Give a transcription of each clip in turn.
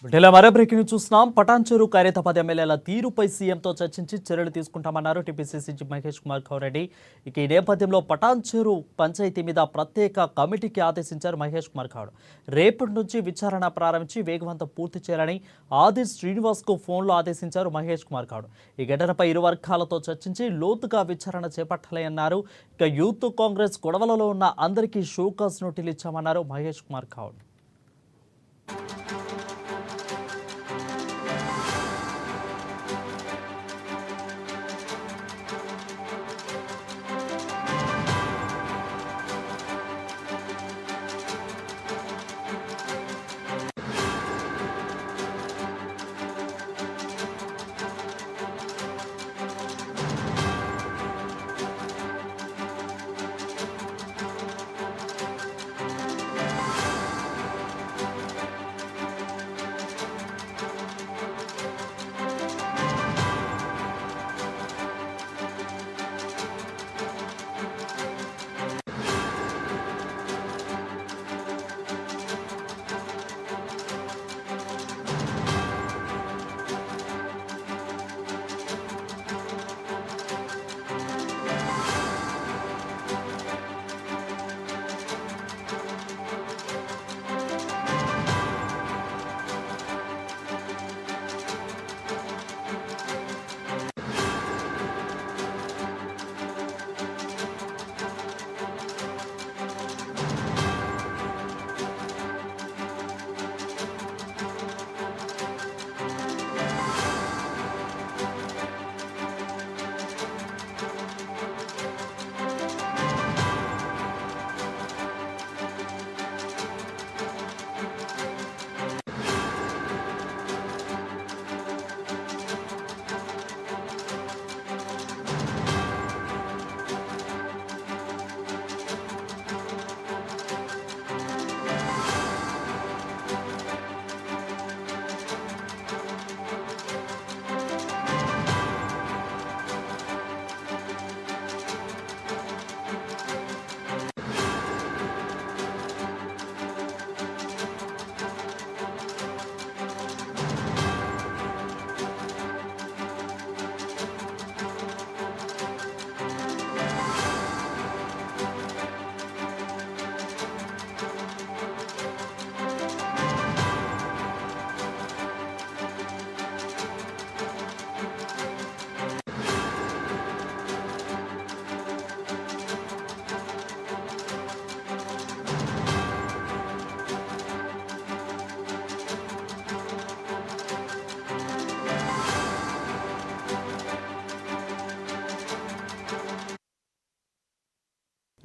ఢిల్లీ మరో బ్రేకింగ్ చూస్తున్నాం. పటాన్చెరు ఖైరతాబాద్ ఎమ్మెల్యేల తీరుపై సీఎంతో చర్చించి చర్యలు తీసుకుంటామన్నారు టీపీసీసీ చీఫ్ మహేష్ కుమార్ గౌడ్. ఇక ఈ నేపథ్యంలో పటాన్చెరు పంచాయతీ మీద ప్రత్యేక కమిటీకి ఆదేశించారు మహేష్ కుమార్ గౌడ్. రేపటి నుంచి విచారణ ప్రారంభించి వేగవంతం పూర్తి చేయాలని ఆది శ్రీనివాస్ కు ఫోన్లో ఆదేశించారు మహేష్ కుమార్ గౌడ్. ఈ ఘటనపై ఇరు వర్గాలతో చర్చించి లోతుగా విచారణ చేపట్టాలన్నారు. ఇక యూత్ కాంగ్రెస్ గొడవలలో ఉన్న అందరికీ షోకాజ్ నోటీసులు ఇచ్చామన్నారు మహేష్ కుమార్ గౌడ్.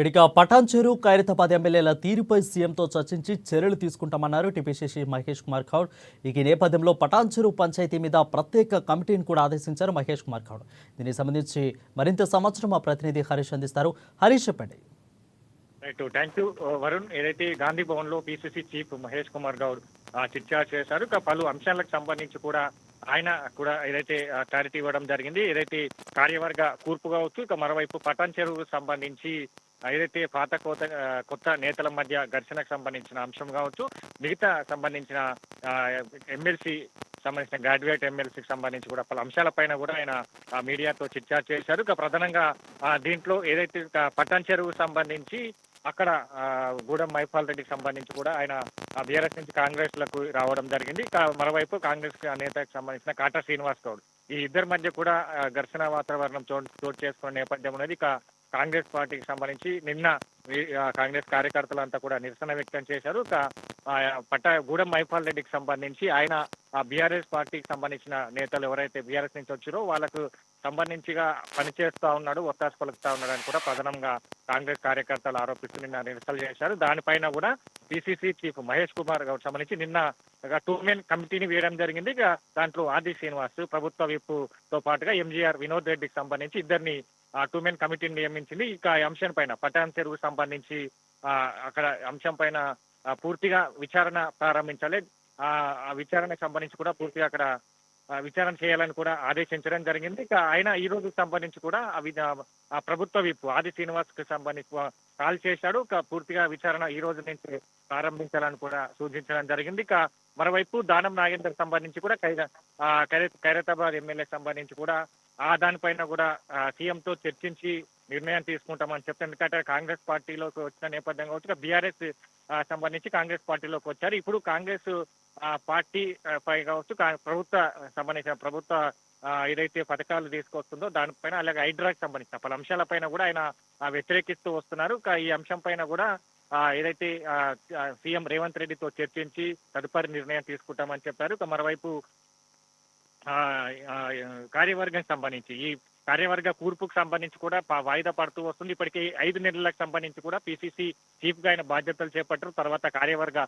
ఇక పటాన్చెరు ఖైరతాబాద్ ఎమ్మెల్యేల తీరుపై సీఎంతో చర్చించి చర్యలు తీసుకుంటామన్నారు టీపీసీసీ మహేష్ కుమార్ గౌడ్. ఇక ఈ నేపథ్యంలో పటాన్చెరు పంచాయతీ మీద ప్రత్యేక కమిటీని కూడా ఆదేశించారు మహేష్ కుమార్ గౌడ్. దీనికి సంబంధించి మరింత సమాచారం మా ప్రతినిధి హరీష్ అందిస్తారు. హరీష్ చెప్పండి. Right, thank you Varun. ఏదైతే గాంధీ భవన్ లో PCC chief Mahesh Kumar Goud chitchat చేశారు. ఇక పలు అంశాలకు సంబంధించి కూడా ఆయన కూడా ఏదైతే క్లారిటీ ఇవ్వడం జరిగింది. ఏదైతే కార్యవర్గ కూర్పు కావచ్చు, ఇక మరోవైపు పటాన్చెరువుకు సంబంధించి ఏదైతే పాత కొత్త నేతల మధ్య ఘర్షణకు సంబంధించిన అంశం కావచ్చు, మిగతా సంబంధించిన ఎమ్మెల్సీ సంబంధించిన గ్రాడ్యుయేట్ ఎమ్మెల్సీకి సంబంధించి కూడా పలు అంశాలపైన కూడా ఆయన మీడియాతో చిట్చాట్ చేశారు. ఇక ప్రధానంగా దీంట్లో ఏదైతే పటాన్చెరువుకు సంబంధించి అక్కడ గూడెం మైపాల్ రెడ్డికి సంబంధించి కూడా ఆయన బీఆర్ఎస్ నుంచి కాంగ్రెస్ లకు రావడం జరిగింది. మరోవైపు కాంగ్రెస్ నేతకు సంబంధించిన కాటా శ్రీనివాస్ గౌడ్, ఈ ఇద్దరి మధ్య కూడా ఘర్షణ వాతావరణం చోటు చేసుకున్న నేపథ్యం ఉన్నది. కాంగ్రెస్ పార్టీకి సంబంధించి నిన్న కాంగ్రెస్ కార్యకర్తలంతా కూడా నిరసన వ్యక్తం చేశారు. గూడెం మైపాల్ రెడ్డికి సంబంధించి ఆయన బీఆర్ఎస్ పార్టీకి సంబంధించిన నేతలు ఎవరైతే బీఆర్ఎస్ నుంచి వచ్చారో వాళ్ళకు సంబంధించిగా పనిచేస్తా ఉన్నాడు, ఒత్తాసు పలుకుతా ఉన్నాడు అని కూడా ప్రధానంగా కాంగ్రెస్ కార్యకర్తలు ఆరోపిస్తూ నిన్న నిరసనలు చేశారు. దానిపైన కూడా పిసిసి చీఫ్ మహేష్ కుమార్ గౌడ్ సంబంధించి నిన్న 2 మెన్ కమిటీని వేయడం జరిగింది. దాంట్లో ఆది శ్రీనివాస్, ప్రభుత్వ విప్పుతో పాటుగా ఎంజీఆర్ వినోద్ రెడ్డికి సంబంధించి ఇద్దరిని 2 మెన్ కమిటీని నియమించింది. ఇక ఈ అంశం పైన పటాన్ చెరువుకు సంబంధించి అక్కడ అంశం పైన పూర్తిగా విచారణ ప్రారంభించాలి. ఆ విచారణకు సంబంధించి కూడా పూర్తిగా అక్కడ విచారణ చేయాలని కూడా ఆదేశించడం జరిగింది. ఇక ఆయన ఈ రోజు సంబంధించి కూడా ప్రభుత్వ విప్ ఆది శ్రీనివాస్ కు సంబంధించి కాల్ చేశాడు. పూర్తిగా విచారణ ఈ రోజు నుంచి ప్రారంభించాలని కూడా సూచించడం జరిగింది. మరోవైపు దానం నాగేందర్ సంబంధించి కూడా ఖైరతాబాద్ ఎమ్మెల్యేకి సంబంధించి కూడా దానిపైన కూడా సీఎంతో చర్చించి నిర్ణయం తీసుకుంటామని చెప్తారు. ఎందుకంటే కాంగ్రెస్ పార్టీలోకి వచ్చిన నేపథ్యం కావచ్చు, బీఆర్ఎస్ సంబంధించి కాంగ్రెస్ పార్టీలోకి వచ్చారు. ఇప్పుడు కాంగ్రెస్ పార్టీ పై కావచ్చు, సంబంధించిన ప్రభుత్వ ఏదైతే పథకాలు తీసుకొస్తుందో దానిపైన, అలాగే హైడ్రాకి సంబంధించిన పలు అంశాలపైన కూడా ఆయన వ్యతిరేకిస్తూ వస్తున్నారు. ఈ అంశం పైన కూడా ఏదైతే సీఎం రేవంత్ రెడ్డితో చర్చించి తదుపరి నిర్ణయం తీసుకుంటామని చెప్పారు. మరోవైపు కార్యవర్గం సంబంధించి ఈ కార్యవర్గ కూర్పుకు సంబంధించి కూడా వాయిదా పడుతూ వస్తుంది. ఇప్పటికీ 5 నెలలకు సంబంధించి కూడా పిసిసి చీఫ్ గా ఆయన బాధ్యతలు చేపట్టారు. తర్వాత కార్యవర్గ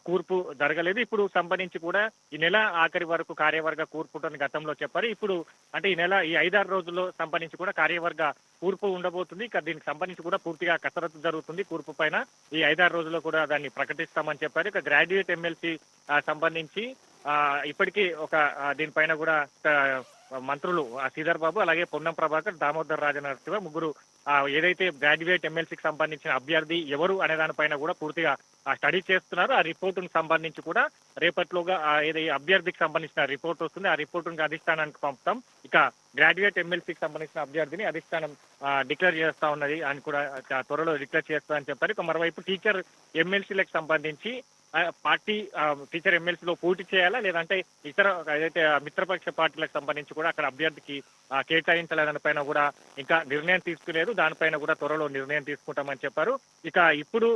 కూర్పు జరగలేదు. ఇప్పుడు సంబంధించి కూడా ఈ నెల ఆఖరి వరకు కార్యవర్గ కూర్పు ఉంటుందని గతంలో చెప్పారు. ఇప్పుడు అంటే ఈ నెల ఈ 5-6 రోజుల్లో సంబంధించి కూడా కార్యవర్గ కూర్పు ఉండబోతుంది. ఇక దీనికి సంబంధించి కూడా పూర్తిగా కసరత్తు జరుగుతుంది. కూర్పు పైన ఈ 5-6 రోజుల్లో కూడా దాన్ని ప్రకటిస్తామని చెప్పారు. ఇక గ్రాడ్యుయేట్ ఎమ్మెల్సీ సంబంధించి ఇప్పటికీ దీనిపైన కూడా మంత్రులు శ్రీధర్ బాబు, అలాగే పొన్నం ప్రభాకర్, దామోదర్ రాజనరసింహ ముగ్గురు ఏదైతే గ్రాడ్యుయేట్ ఎమ్మెల్సీకి సంబంధించిన అభ్యర్థి ఎవరు అనే దానిపైన కూడా పూర్తిగా స్టడీ చేస్తున్నారు. ఆ రిపోర్టును సంబంధించి కూడా రేపట్లోగా ఏదైతే అభ్యర్థికి సంబంధించిన రిపోర్ట్ వస్తుంది, ఆ రిపోర్టును అధిష్టానానికి పంపుతాం. ఇక గ్రాడ్యుయేట్ ఎమ్మెల్సీకి సంబంధించిన అభ్యర్థిని అధిష్టానం డిక్లేర్ చేస్తా ఉన్నది అని కూడా త్వరలో డిక్లేర్ చేస్తామని చెప్పారు. ఇక మరోవైపు టీచర్ ఎమ్మెల్సీలకు సంబంధించి పార్టీ టీచర్ ఎమ్మెల్సీలో పోటీ చేయాలా, లేదంటే ఇతర ఏదైతే మిత్రపక్ష పార్టీలకు సంబంధించి కూడా అక్కడ అభ్యర్థికి కేటాయించాలనే పైన కూడా ఇంకా నిర్ణయం తీసుకులేదు. దానిపైన కూడా త్వరలో నిర్ణయం తీసుకుంటామని చెప్పారు. ఇక ఇప్పుడు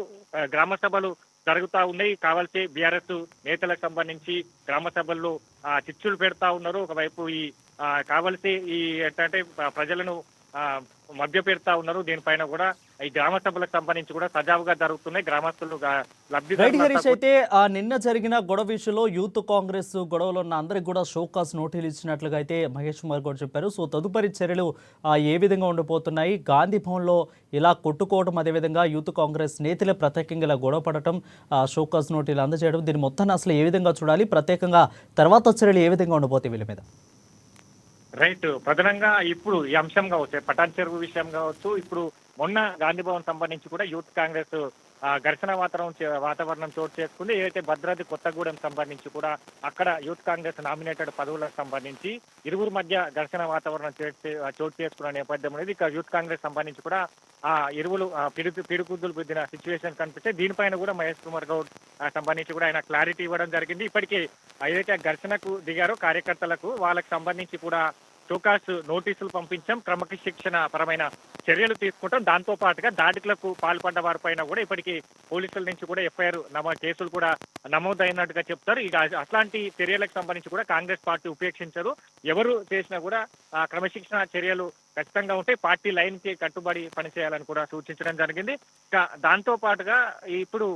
గ్రామ సభలు జరుగుతూ ఉన్నాయి. కావాల్సి బీఆర్ఎస్ నేతలకు సంబంధించి గ్రామ సభల్లో చిచ్చులు పెడతా ఉన్నారు. ఒకవైపు ఈ కావాల్సి ఈ ఏంటంటే ప్రజలను మభ్య పెడతా ఉన్నారు. దీనిపైన కూడా ఈ గ్రామ సభలకు సంబంధించి కూడా సజావుగా జరుగుతున్నాయి. గ్రామస్తులు హరీష్ అయితే నిన్న జరిగిన గొడవ విషయంలో యూత్ కాంగ్రెస్ గొడవలో ఉన్న అందరికి కూడా షోకాస్ నోటీసులు ఇచ్చినట్లుగా అయితే మహేష్ కుమార్ గౌడ్ చెప్పారు. సో తదుపరి చర్యలు ఏ విధంగా ఉండబోతున్నాయి? గాంధీ భవన్లో ఇలా కొట్టుకోవడం, అదేవిధంగా యూత్ కాంగ్రెస్ నేతలే ప్రత్యేకంగా ఇలా గొడవ పడటం, షోకాస్ నోటీసులు అందజేయడం, దీని మొత్తాన్ని అసలు ఏ విధంగా చూడాలి? ప్రత్యేకంగా తర్వాత చర్యలు ఏ విధంగా ఉండబోతాయి వీళ్ళ మీద? రైట్, ప్రధానంగా ఇప్పుడు ఈ అంశం కావచ్చు, పటాన్ చెరువు విషయం కావచ్చు, ఇప్పుడు మొన్న గాంధీ భవన్ సంబంధించి కూడా యూత్ కాంగ్రెస్ ఘర్షణ వాతావరణం చోటు చేసుకుంది. ఏదైతే భద్రాద్రి కొత్తగూడెం సంబంధించి కూడా అక్కడ యూత్ కాంగ్రెస్ నామినేటెడ్ పదవులకు సంబంధించి ఇరువురు మధ్య ఘర్షణ వాతావరణం చోటు చేసుకున్న నేపథ్యం అనేది. ఇక యూత్ కాంగ్రెస్ సంబంధించి కూడా ఇరువులు పిడుగుద్దులు పొందిన సిచ్యువేషన్ కనిపిస్తే దీనిపైన కూడా మహేష్ కుమార్ గౌడ్ సంబంధించి కూడా ఆయన క్లారిటీ ఇవ్వడం జరిగింది. ఇప్పటికే ఏదైతే ఘర్షణకు దిగారో కార్యకర్తలకు వాళ్ళకి సంబంధించి కూడా షోకాస్ నోటీసులు పంపించాం, క్రమశిక్షణ పరమైన చర్యలు తీసుకుంటాం. దాంతో పాటుగా దాడులకు పాల్పడ్డ వారిపైన కూడా ఇప్పటికీ పోలీసుల నుంచి కూడా ఎఫ్ఐఆర్ కేసులు కూడా నమోదైనట్టుగా చెప్తారు. ఇక అట్లాంటి చర్యలకు సంబంధించి కూడా కాంగ్రెస్ పార్టీ ఉపేక్షించరు. ఎవరు చేసినా కూడా క్రమశిక్షణ చర్యలు ఖచ్చితంగా ఉంటే పార్టీ లైన్ కి కట్టుబడి పనిచేయాలని కూడా సూచించడం జరిగింది. ఇక దాంతో పాటుగా ఇప్పుడు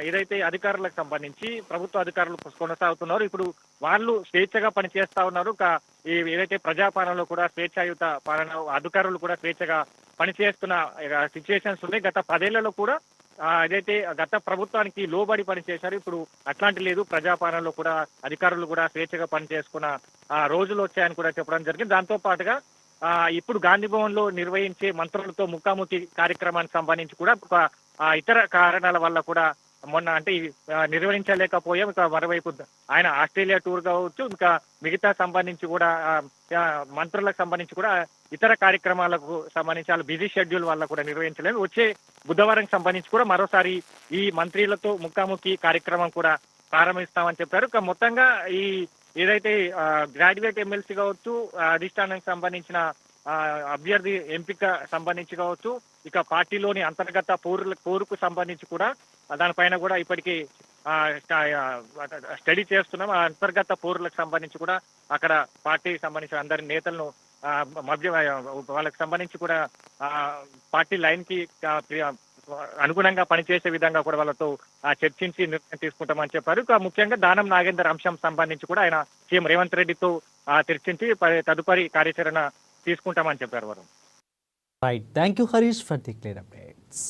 ఏదైతే అధికారులకు సంబంధించి ప్రభుత్వ అధికారులు కొనసాగుతున్నారు, ఇప్పుడు వాళ్ళు స్వేచ్ఛగా పనిచేస్తా ఉన్నారు. ఏదైతే ప్రజాపాలనలో కూడా స్వేచ్ఛాయుత పాలన అధికారులు కూడా స్వేచ్ఛగా పనిచేస్తున్న సిచ్యువేషన్స్ ఉన్నాయి. గత 10 ఏళ్లలో కూడా ఏదైతే గత ప్రభుత్వానికి లోబడి పనిచేశారు, ఇప్పుడు అట్లాంటి లేదు. ప్రజాపాలనలో కూడా అధికారులు కూడా స్వేచ్ఛగా పనిచేసుకున్న రోజులు వచ్చాయని కూడా చెప్పడం జరిగింది. దాంతో పాటుగా ఇప్పుడు గాంధీ భవన్ లో నిర్వహించే మంత్రులతో ముఖాముఖి కార్యక్రమానికి సంబంధించి కూడా ఇతర కారణాల వల్ల కూడా మొన్న అంటే నిర్వహించలేకపోయాం. ఇక మరోవైపు ఆయన ఆస్ట్రేలియా టూర్ కావచ్చు, ఇంకా మిగతా సంబంధించి కూడా మంత్రులకు సంబంధించి కూడా ఇతర కార్యక్రమాలకు సంబంధించి వాళ్ళ బిజీ షెడ్యూల్ వల్ల కూడా నిర్వహించలేదు. వచ్చే బుధవారం సంబంధించి కూడా మరోసారి ఈ మంత్రులతో ముఖాముఖి కార్యక్రమం కూడా ప్రారంభిస్తామని చెప్పారు. ఇక మొత్తంగా ఈ ఏదైతే గ్రాడ్యుయేట్ ఎమ్మెల్సీ కావచ్చు, అధిష్టానానికి సంబంధించిన అభ్యర్థి ఎంపిక సంబంధించి కావచ్చు, ఇక పార్టీలోని అంతర్గత పోరుకు సంబంధించి కూడా దానిపైన కూడా ఇప్పటికీ స్టడీ చేస్తున్నాం. ఆ అంతర్గత పోరులకు సంబంధించి కూడా అక్కడ పార్టీకి సంబంధించిన అందరి నేతలను వాళ్ళకి సంబంధించి కూడా పార్టీ లైన్ కి అనుగుణంగా పనిచేసే విధంగా కూడా వాళ్ళతో చర్చించి నిర్ణయం తీసుకుంటామని చెప్పారు. ముఖ్యంగా దానం నాగేందర్ అంశం సంబంధించి కూడా ఆయన సీఎం రేవంత్ రెడ్డితో చర్చించి తదుపరి కార్యాచరణ తీసుకుంటామని చెప్పారు. Right, thank you Harish for the clear updates.